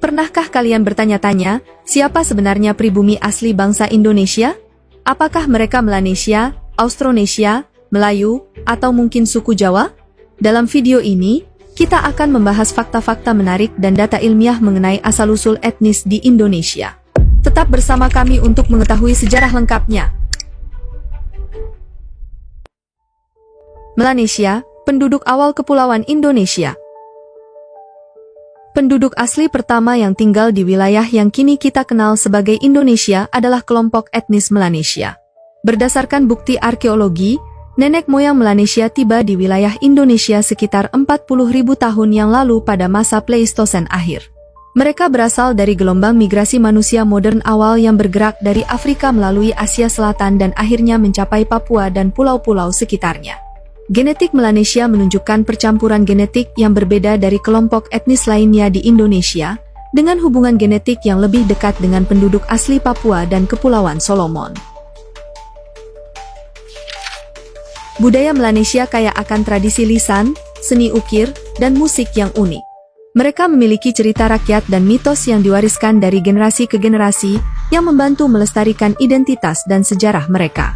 Pernahkah kalian bertanya-tanya, siapa sebenarnya pribumi asli bangsa Indonesia? Apakah mereka Melanesia, Austronesia, Melayu, atau mungkin suku Jawa? Dalam video ini, kita akan membahas fakta-fakta menarik dan data ilmiah mengenai asal-usul etnis di Indonesia. Tetap bersama kami untuk mengetahui sejarah lengkapnya. Melanesia, penduduk awal Kepulauan Indonesia. Penduduk asli pertama yang tinggal di wilayah yang kini kita kenal sebagai Indonesia adalah kelompok etnis Melanesia. Berdasarkan bukti arkeologi, nenek moyang Melanesia tiba di wilayah Indonesia sekitar 40.000 tahun yang lalu pada masa Pleistosen akhir. Mereka berasal dari gelombang migrasi manusia modern awal yang bergerak dari Afrika melalui Asia Selatan dan akhirnya mencapai Papua dan pulau-pulau sekitarnya. Genetik Melanesia menunjukkan percampuran genetik yang berbeda dari kelompok etnis lainnya di Indonesia, dengan hubungan genetik yang lebih dekat dengan penduduk asli Papua dan Kepulauan Solomon. Budaya Melanesia kaya akan tradisi lisan, seni ukir, dan musik yang unik. Mereka memiliki cerita rakyat dan mitos yang diwariskan dari generasi ke generasi, yang membantu melestarikan identitas dan sejarah mereka.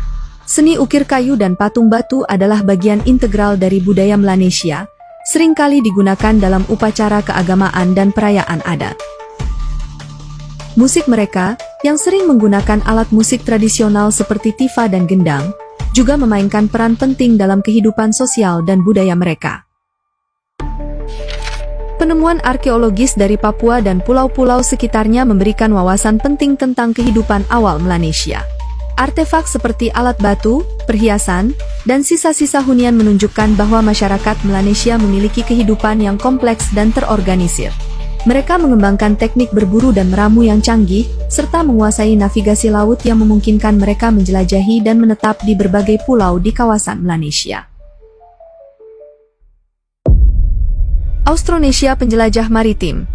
Seni ukir kayu dan patung batu adalah bagian integral dari budaya Melanesia, seringkali digunakan dalam upacara keagamaan dan perayaan adat. Musik mereka, yang sering menggunakan alat musik tradisional seperti tifa dan gendang, juga memainkan peran penting dalam kehidupan sosial dan budaya mereka. Penemuan arkeologis dari Papua dan pulau-pulau sekitarnya memberikan wawasan penting tentang kehidupan awal Melanesia. Artefak seperti alat batu, perhiasan, dan sisa-sisa hunian menunjukkan bahwa masyarakat Melanesia memiliki kehidupan yang kompleks dan terorganisir. Mereka mengembangkan teknik berburu dan meramu yang canggih, serta menguasai navigasi laut yang memungkinkan mereka menjelajahi dan menetap di berbagai pulau di kawasan Melanesia. Austronesia, penjelajah maritim.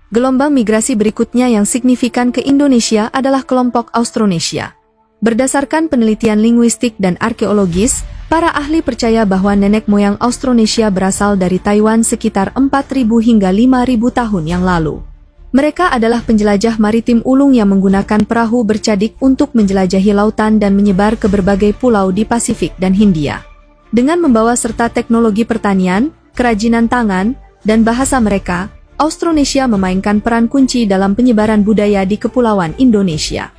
Gelombang migrasi berikutnya yang signifikan ke Indonesia adalah kelompok Austronesia. Berdasarkan penelitian linguistik dan arkeologis, para ahli percaya bahwa nenek moyang Austronesia berasal dari Taiwan sekitar 4.000 hingga 5.000 tahun yang lalu. Mereka adalah penjelajah maritim ulung yang menggunakan perahu bercadik untuk menjelajahi lautan dan menyebar ke berbagai pulau di Pasifik dan Hindia. Dengan membawa serta teknologi pertanian, kerajinan tangan, dan bahasa mereka, Austronesia memainkan peran kunci dalam penyebaran budaya di Kepulauan Indonesia.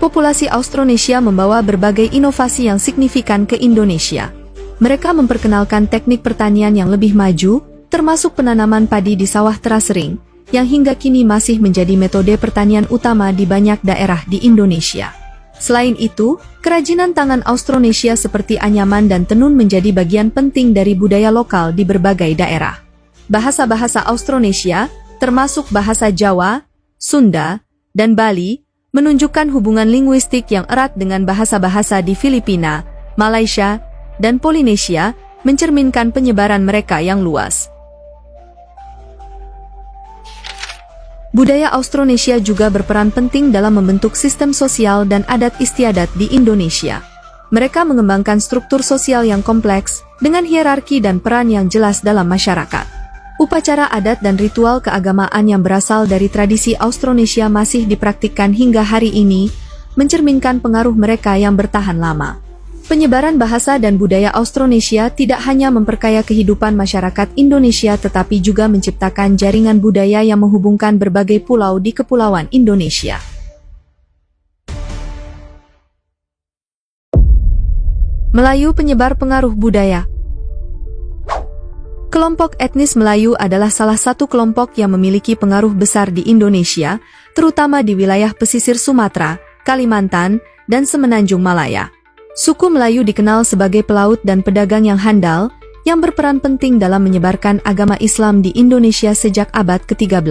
Populasi Austronesia membawa berbagai inovasi yang signifikan ke Indonesia. Mereka memperkenalkan teknik pertanian yang lebih maju, termasuk penanaman padi di sawah terasering, yang hingga kini masih menjadi metode pertanian utama di banyak daerah di Indonesia. Selain itu, kerajinan tangan Austronesia seperti anyaman dan tenun menjadi bagian penting dari budaya lokal di berbagai daerah. Bahasa-bahasa Austronesia, termasuk bahasa Jawa, Sunda, dan Bali, menunjukkan hubungan linguistik yang erat dengan bahasa-bahasa di Filipina, Malaysia, dan Polinesia, mencerminkan penyebaran mereka yang luas. Budaya Austronesia juga berperan penting dalam membentuk sistem sosial dan adat istiadat di Indonesia. Mereka mengembangkan struktur sosial yang kompleks, dengan hierarki dan peran yang jelas dalam masyarakat. Upacara adat dan ritual keagamaan yang berasal dari tradisi Austronesia masih dipraktikkan hingga hari ini, mencerminkan pengaruh mereka yang bertahan lama. Penyebaran bahasa dan budaya Austronesia tidak hanya memperkaya kehidupan masyarakat Indonesia tetapi juga menciptakan jaringan budaya yang menghubungkan berbagai pulau di Kepulauan Indonesia. Melayu, penyebar pengaruh budaya. Kelompok etnis Melayu adalah salah satu kelompok yang memiliki pengaruh besar di Indonesia, terutama di wilayah pesisir Sumatera, Kalimantan, dan Semenanjung Malaya. Suku Melayu dikenal sebagai pelaut dan pedagang yang handal, yang berperan penting dalam menyebarkan agama Islam di Indonesia sejak abad ke-13.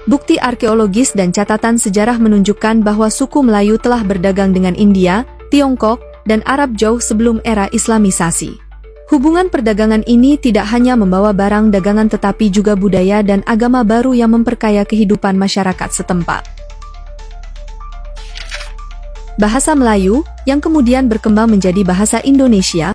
Bukti arkeologis dan catatan sejarah menunjukkan bahwa suku Melayu telah berdagang dengan India, Tiongkok, dan Arab jauh sebelum era Islamisasi. Hubungan perdagangan ini tidak hanya membawa barang dagangan tetapi juga budaya dan agama baru yang memperkaya kehidupan masyarakat setempat. Bahasa Melayu, yang kemudian berkembang menjadi bahasa Indonesia,